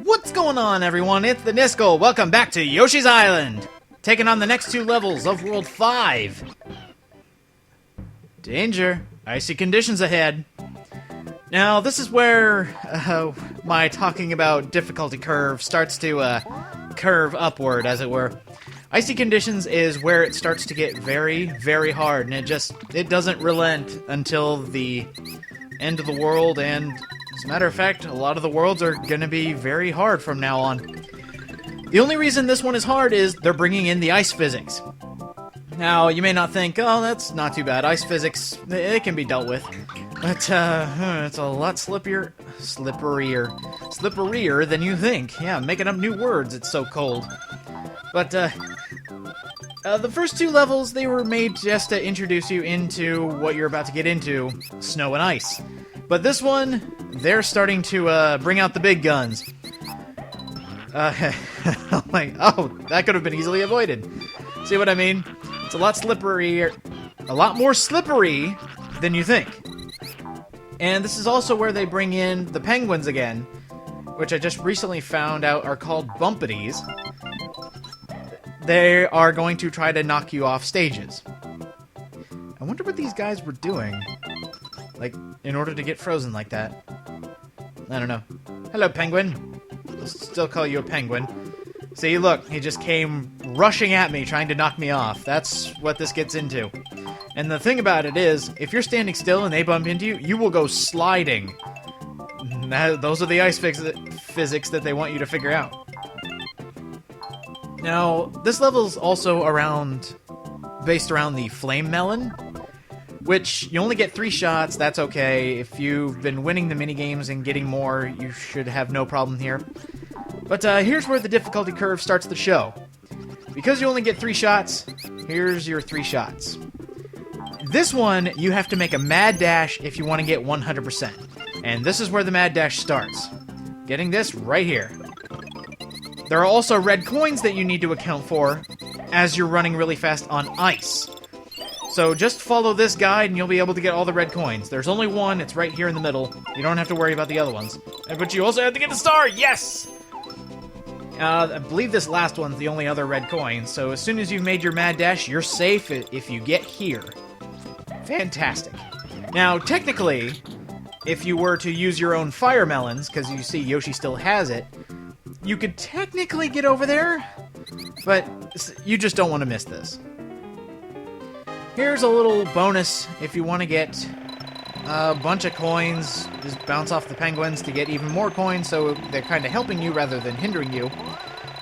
What's going on, everyone? It's the Niskel. Welcome back to Yoshi's Island. Taking on the next two levels of World 5. Danger. Icy conditions ahead. Now, this is where my talking about difficulty curve starts to curve upward, as it were. Icy conditions is where it starts to get very, very hard, and it doesn't relent until the end of the world, and as a matter of fact, a lot of the worlds are going to be very hard from now on. The only reason this one is hard is they're bringing in the ice physics. Now, you may not think, oh, that's not too bad. Ice physics, it can be dealt with. But, it's a lot slipperier than you think. Yeah, making up new words, it's so cold. But, the first two levels, they were made just to introduce you into what you're about to get into, snow and ice. But this one, they're starting to, bring out the big guns. Like, oh, that could have been easily avoided. See what I mean? It's a lot more slippery than you think. And this is also where they bring in the penguins again, which I just recently found out are called bumpities. They are going to try to knock you off stages. I wonder what these guys were doing, like, in order to get frozen like that. I don't know. Hello, penguin. I'll still call you a penguin. See, look, he just came rushing at me, trying to knock me off. That's what this gets into. And the thing about it is, if you're standing still and they bump into you, you will go sliding. Those are the ice physics that they want you to figure out. Now, this level's also based around the flame melon, which you only get 3 shots. That's okay. If you've been winning the minigames and getting more, you should have no problem here. But here's where the difficulty curve starts to show. Because you only get 3 shots, here's your 3 shots. This one, you have to make a mad dash if you want to get 100%. And this is where the mad dash starts. Getting this right here. There are also red coins that you need to account for as you're running really fast on ice. So just follow this guide and you'll be able to get all the red coins. There's only one, it's right here in the middle. You don't have to worry about the other ones. But you also have to get the star, yes! I believe this last one's the only other red coin, so as soon as you've made your mad dash, you're safe if you get here. Fantastic. Now, technically, if you were to use your own fire melons, because you see Yoshi still has it, you could technically get over there, but you just don't want to miss this. Here's a little bonus if you want to get a bunch of coins. Just bounce off the penguins to get even more coins, so they're kind of helping you rather than hindering you.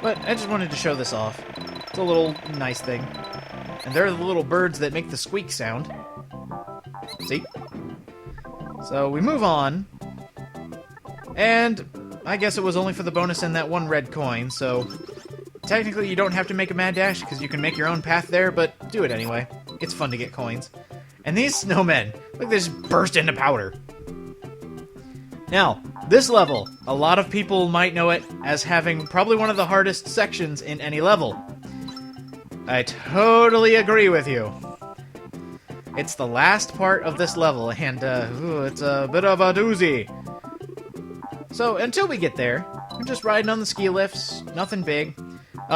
But I just wanted to show this off. It's a little nice thing. And they're the little birds that make the squeak sound. See? So we move on. And I guess it was only for the bonus and that one red coin, so technically you don't have to make a mad dash because you can make your own path there, but do it anyway. It's fun to get coins. And these snowmen, look, they just burst into powder. Now, this level, a lot of people might know it as having probably one of the hardest sections in any level. I totally agree with you. It's the last part of this level, and it's a bit of a doozy. So, until we get there, we're just riding on the ski lifts, nothing big.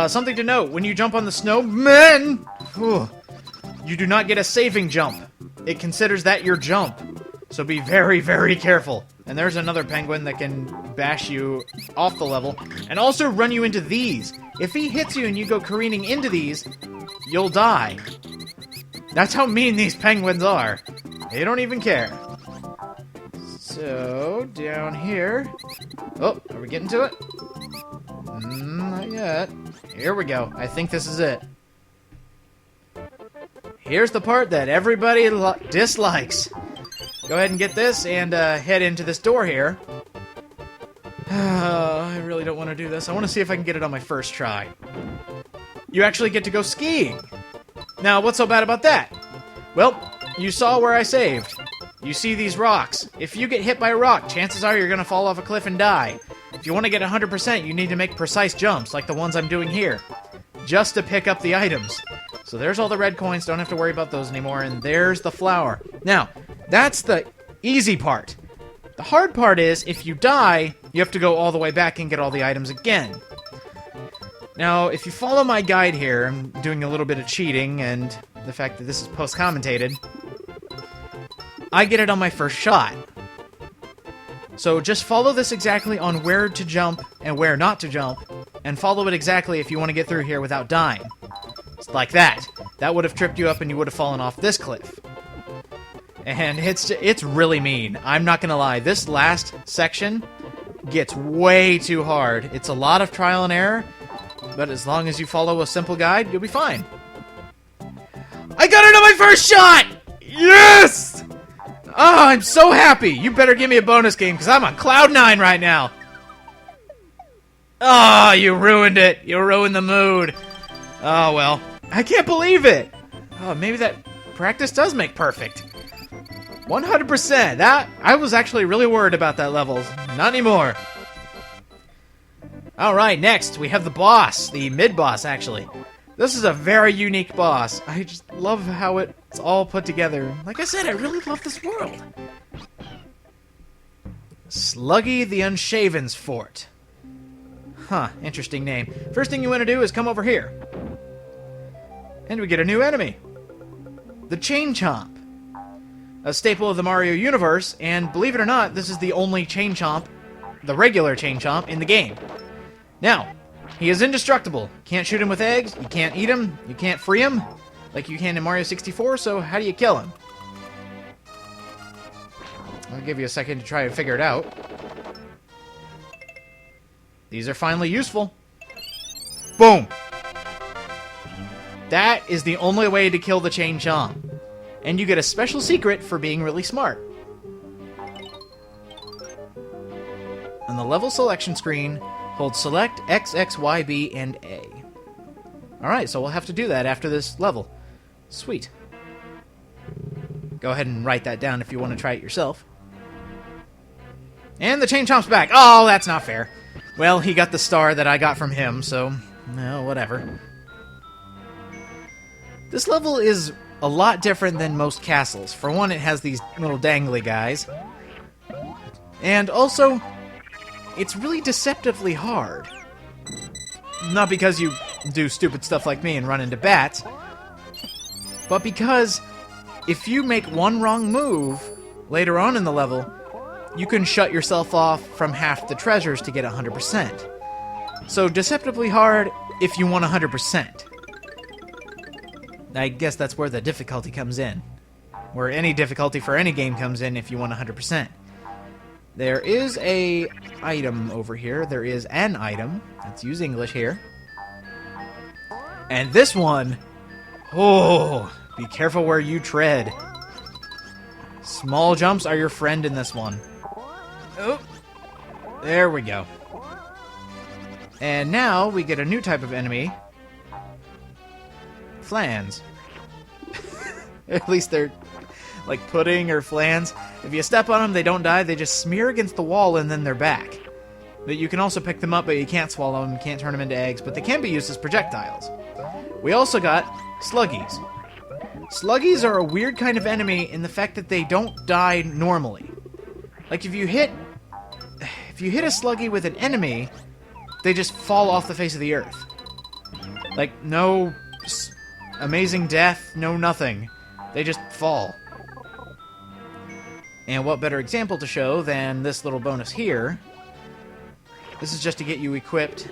Something to note, when you jump on the snow, man, you do not get a saving jump. It considers that your jump. So be very, very careful. And there's another penguin that can bash you off the level, and also run you into these. If he hits you and you go careening into these, you'll die. That's how mean these penguins are. They don't even care. So, down here... Oh, are we getting to it? Not yet. Here we go. I think this is it. Here's the part that everybody dislikes. Go ahead and get this and head into this door here. I really don't want to do this. I want to see if I can get it on my first try. You actually get to go skiing. Now, what's so bad about that? Well, you saw where I saved. You see these rocks. If you get hit by a rock, chances are you're going to fall off a cliff and die. If you want to get 100%, you need to make precise jumps, like the ones I'm doing here, just to pick up the items. So there's all the red coins, don't have to worry about those anymore, and there's the flower. Now, that's the easy part. The hard part is, if you die, you have to go all the way back and get all the items again. Now, if you follow my guide here, I'm doing a little bit of cheating, and the fact that this is post-commentated, I get it on my first shot. So just follow this exactly on where to jump and where not to jump, and follow it exactly if you want to get through here without dying. It's like that. That would have tripped you up and you would have fallen off this cliff. And it's really mean. I'm not gonna lie. This last section gets way too hard. It's a lot of trial and error, but as long as you follow a simple guide, you'll be fine. I got it on my first shot! Yes! Oh, I'm so happy. You better give me a bonus game, because I'm on Cloud 9 right now. Oh, you ruined it. You ruined the mood. Oh, well. I can't believe it. Oh, maybe that practice does make perfect. 100%. That, I was actually really worried about that level. Not anymore. Alright, next, we have the boss. The mid-boss, actually. This is a very unique boss. I just love how it's all put together. Like I said, I really love this world. Sluggy the Unshaven's Fort. Huh, interesting name. First thing you want to do is come over here. And we get a new enemy. The Chain Chomp. A staple of the Mario universe, and believe it or not, this is the only Chain Chomp, the regular Chain Chomp, in the game. Now, he is indestructible. Can't shoot him with eggs, you can't eat him, you can't free him, like you can in Mario 64, so how do you kill him? I'll give you a second to try to figure it out. These are finally useful. Boom! That is the only way to kill the Chain Chomp. And you get a special secret for being really smart. On the level selection screen, hold select X, X, Y, B, and A. Alright, so we'll have to do that after this level. Sweet. Go ahead and write that down if you want to try it yourself. And the Chain Chomp's back. Oh, that's not fair. Well, he got the star that I got from him, so, no, whatever. This level is a lot different than most castles. For one, it has these little dangly guys. And also, it's really deceptively hard. Not because you do stupid stuff like me and run into bats, but because if you make one wrong move later on in the level, you can shut yourself off from half the treasures to get 100%. So deceptively hard if you want 100%. I guess that's where the difficulty comes in. Where any difficulty for any game comes in if you want 100%. There is a item over here. There is an item. Let's use English here. And this one... Oh, be careful where you tread. Small jumps are your friend in this one. Oh, there we go. And now we get a new type of enemy. Flans. At least they're like pudding or flans. If you step on them, they don't die. They just smear against the wall and then they're back. But you can also pick them up, but you can't swallow them, can't turn them into eggs, but they can be used as projectiles. We also got Sluggies. Sluggies are a weird kind of enemy in the fact that they don't die normally. Like if you hit a Sluggy with an enemy, they just fall off the face of the earth. Like no amazing death, no nothing. They just fall. And what better example to show than this little bonus here. This is just to get you equipped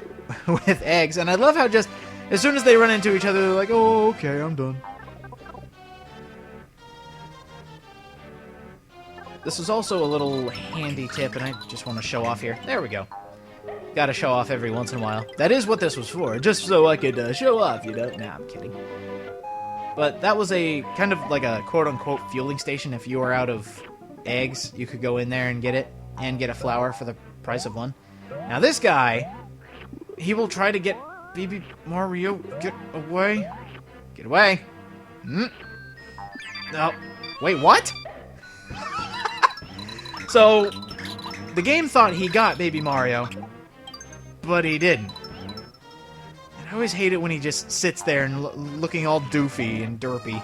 with eggs. And I love how just, as soon as they run into each other, they're like, oh, okay, I'm done. This is also a little handy tip, and I just want to show off here. There we go. Gotta show off every once in a while. That is what this was for, just so I could show off, you know? Nah, I'm kidding. But that was a kind of like a quote-unquote fueling station. If you were out of eggs, you could go in there and get it, and get a flower for the price of one. Now this guy, he will try to get Baby Mario, get away. Get away. Oh, wait, what? So, the game thought he got Baby Mario, but he didn't. I always hate it when he just sits there and looking all doofy and derpy.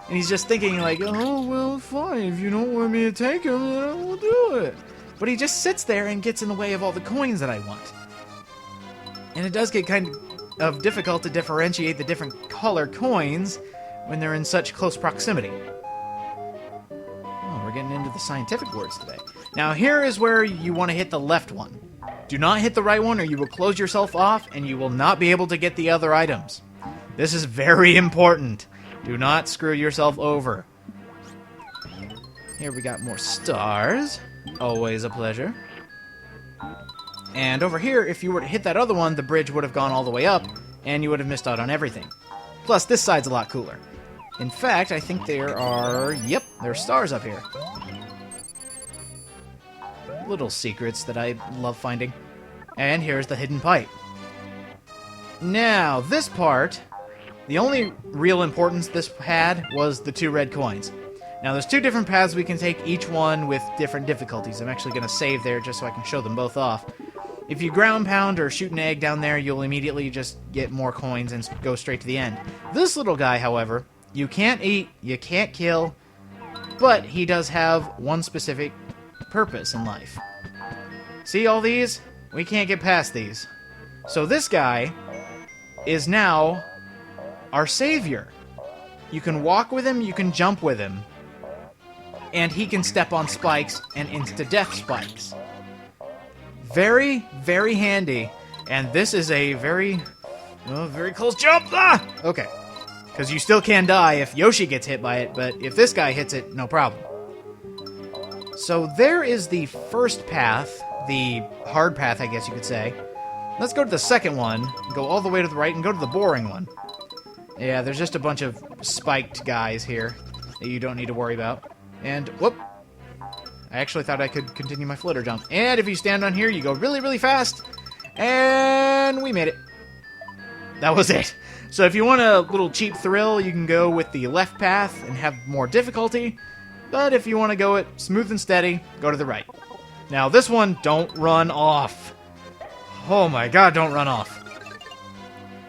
And he's just thinking like, oh, well, fine, if you don't want me to take him, then I will do it. but he just sits there and gets in the way of all the coins that I want. And it does get kind of difficult to differentiate the different color coins when they're in such close proximity. Oh, we're getting into the scientific words today. Now here is where you want to hit the left one. Do not hit the right one or you will close yourself off and you will not be able to get the other items. This is very important. Do not screw yourself over. Here we got more stars. Always a pleasure. And over here, if you were to hit that other one, the bridge would have gone all the way up, and you would have missed out on everything. Plus, this side's a lot cooler. In fact, I think there are... Yep, there are stars up here. Little secrets that I love finding. And here's the hidden pipe. Now, this part, the only real importance this had was the 2 red coins. Now, there's 2 different paths we can take, each one with different difficulties. I'm actually going to save there just so I can show them both off. If you ground pound or shoot an egg down there, you'll immediately just get more coins and go straight to the end. This little guy, however, you can't eat, you can't kill, but he does have one specific purpose in life. See all these? We can't get past these. So this guy is now our savior. You can walk with him, you can jump with him, and he can step on spikes and insta-death spikes. Very, very handy. And this is a very close jump. Ah! Okay. Because you still can die if Yoshi gets hit by it, but if this guy hits it, no problem. So there is the first path, the hard path, I guess you could say. Let's go to the second one, go all the way to the right, and go to the boring one. Yeah, there's just a bunch of spiked guys here that you don't need to worry about. And, whoop! I actually thought I could continue my flutter jump. And if you stand on here, you go really, really fast. And we made it. That was it. So if you want a little cheap thrill, you can go with the left path and have more difficulty. But if you want to go it smooth and steady, go to the right. Now this one, don't run off. Oh my god, don't run off.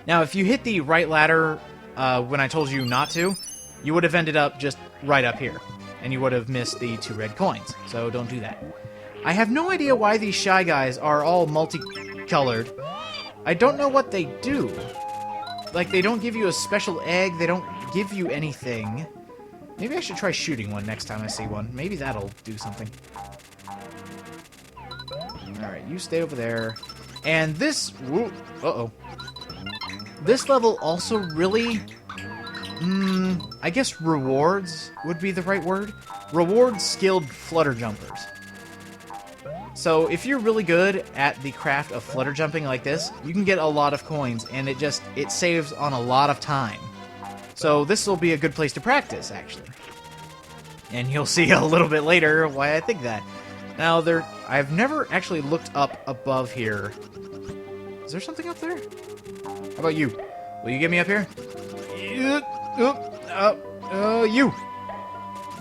Now if you hit the right ladder when I told you not to, you would have ended up just right up here. And you would have missed the 2 red coins. So don't do that. I have no idea why these Shy Guys are all multicolored. I don't know what they do. Like, they don't give you a special egg. They don't give you anything. Maybe I should try shooting one next time I see one. Maybe that'll do something. Alright, you stay over there. And this... Uh-oh. This level also really... I guess rewards would be the right word. Rewards skilled flutter jumpers. So if you're really good at the craft of flutter jumping like this, you can get a lot of coins, and it saves on a lot of time. So this will be a good place to practice, actually. And you'll see a little bit later why I think that. Now, I've never actually looked up above here. Is there something up there? How about you? Will you get me up here? You!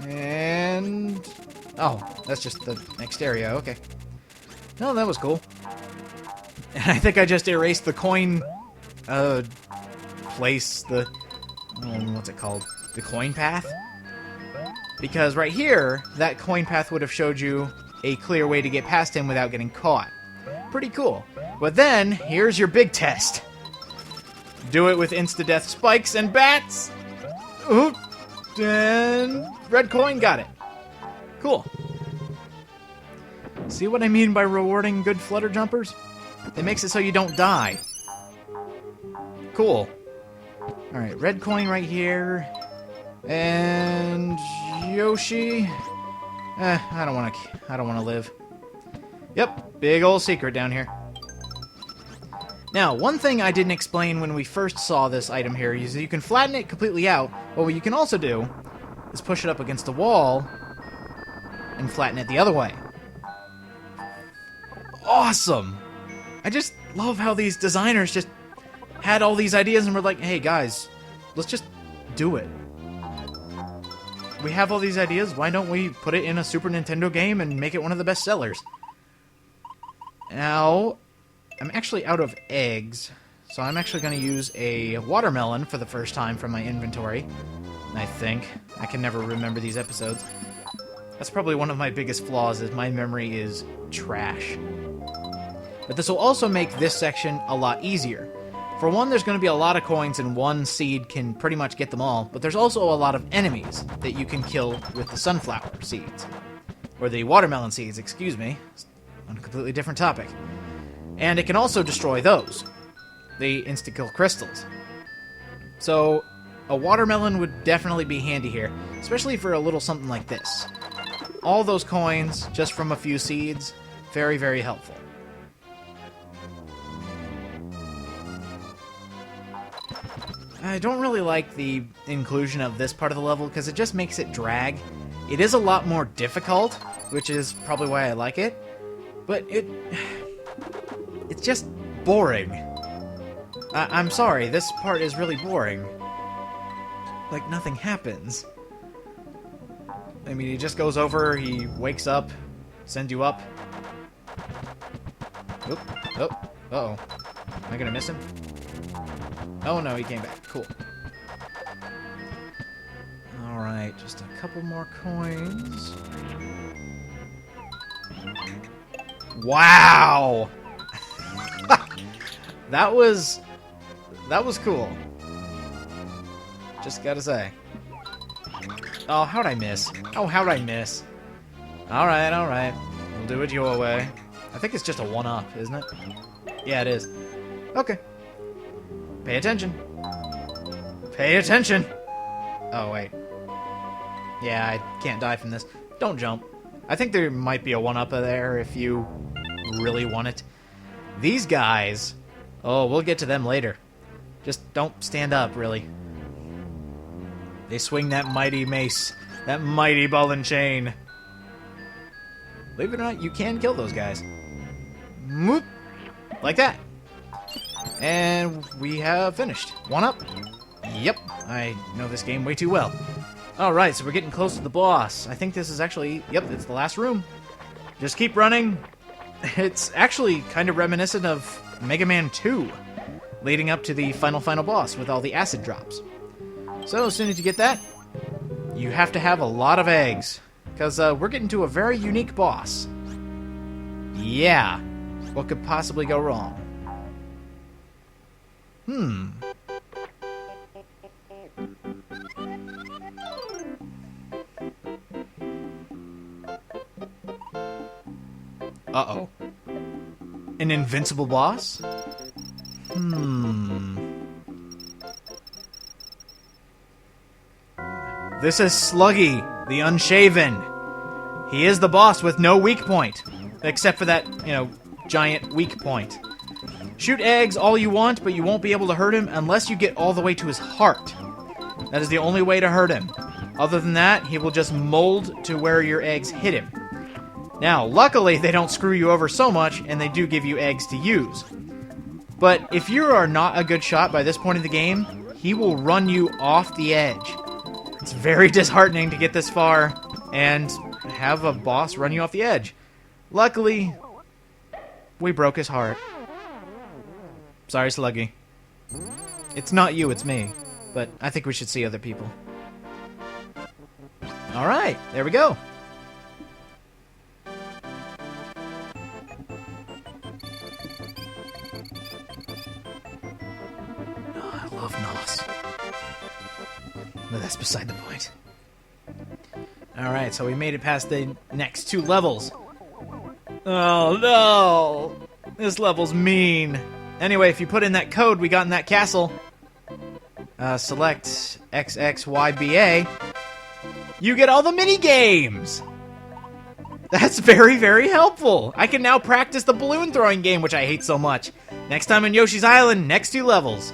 And... oh, that's just the next area, okay. No, that was cool. And I think I just erased the coin... place, what's it called? The coin path? Because right here, that coin path would have showed you a clear way to get past him without getting caught. Pretty cool. But then, here's your big test. Do it with insta-death spikes and bats! Oop! And red coin, got it. Cool. See what I mean by rewarding good flutter jumpers? It makes it so you don't die. Cool. Alright, red coin right here. And Yoshi. I don't want to live. Yep, big old secret down here. Now, one thing I didn't explain when we first saw this item here is that you can flatten it completely out, but what you can also do is push it up against the wall and flatten it the other way. Awesome! I just love how these designers just had all these ideas and were like, hey guys, let's just do it. We have all these ideas, why don't we put it in a Super Nintendo game and make it one of the best sellers? Now, I'm actually out of eggs, so I'm actually going to use a watermelon for the first time from my inventory, I think. I can never remember these episodes. That's probably one of my biggest flaws, is my memory is trash. But this will also make this section a lot easier. For one, there's going to be a lot of coins and one seed can pretty much get them all, but there's also a lot of enemies that you can kill with the sunflower seeds. Or the watermelon seeds, excuse me. It's on a completely different topic. And it can also destroy those. The insta-kill crystals. So, a watermelon would definitely be handy here, especially for a little something like this. All those coins, just from a few seeds, very, very helpful. I don't really like the inclusion of this part of the level because it just makes it drag. It is a lot more difficult, which is probably why I like it, but it's just boring. I'm sorry, this part is really boring. Like, nothing happens. I mean, he just goes over, he wakes up, sends you up. Oop, oh, uh-oh. Am I gonna miss him? Oh no, he came back. Cool. Alright, just a couple more coins. Wow! That was cool. Just gotta say. Oh, how'd I miss? Oh, how'd I miss? Alright, alright. We'll do it your way. I think it's just a 1-up, isn't it? Yeah, it is. Okay. Pay attention. Pay attention! Oh, wait. Yeah, I can't die from this. Don't jump. I think there might be a 1-up there if you really want it. These guys... Oh, we'll get to them later. Just don't stand up, really. They swing that mighty mace. That mighty ball and chain. Believe it or not, you can kill those guys. Whoop! Like that. And we have finished. 1-up. Yep, I know this game way too well. Alright, so we're getting close to the boss. I think this is actually... Yep, it's the last room. Just keep running. It's actually kind of reminiscent of Mega Man 2, leading up to the final boss with all the acid drops. So as soon as you get that, you have to have a lot of eggs, because we're getting to a very unique boss. Yeah, what could possibly go wrong? Uh-oh. An invincible boss? This is Sluggy, the Unshaven. He is the boss with no weak point, except for that, giant weak point. Shoot eggs all you want, but you won't be able to hurt him unless you get all the way to his heart. That is the only way to hurt him. Other than that, he will just mold to where your eggs hit him. Now, luckily, they don't screw you over so much, and they do give you eggs to use. But if you are not a good shot by this point in the game, he will run you off the edge. It's very disheartening to get this far and have a boss run you off the edge. Luckily, we broke his heart. Sorry, Sluggy. It's not you, it's me. But I think we should see other people. Alright, there we go. Oh, I love Nos. But that's beside the point. Alright, so we made it past the next 2 levels. Oh no! This level's mean. Anyway, if you put in that code we got in that castle, select XXYBA, you get all the mini-games! That's very, very helpful! I can now practice the balloon throwing game, which I hate so much. Next time on Yoshi's Island, next 2 levels.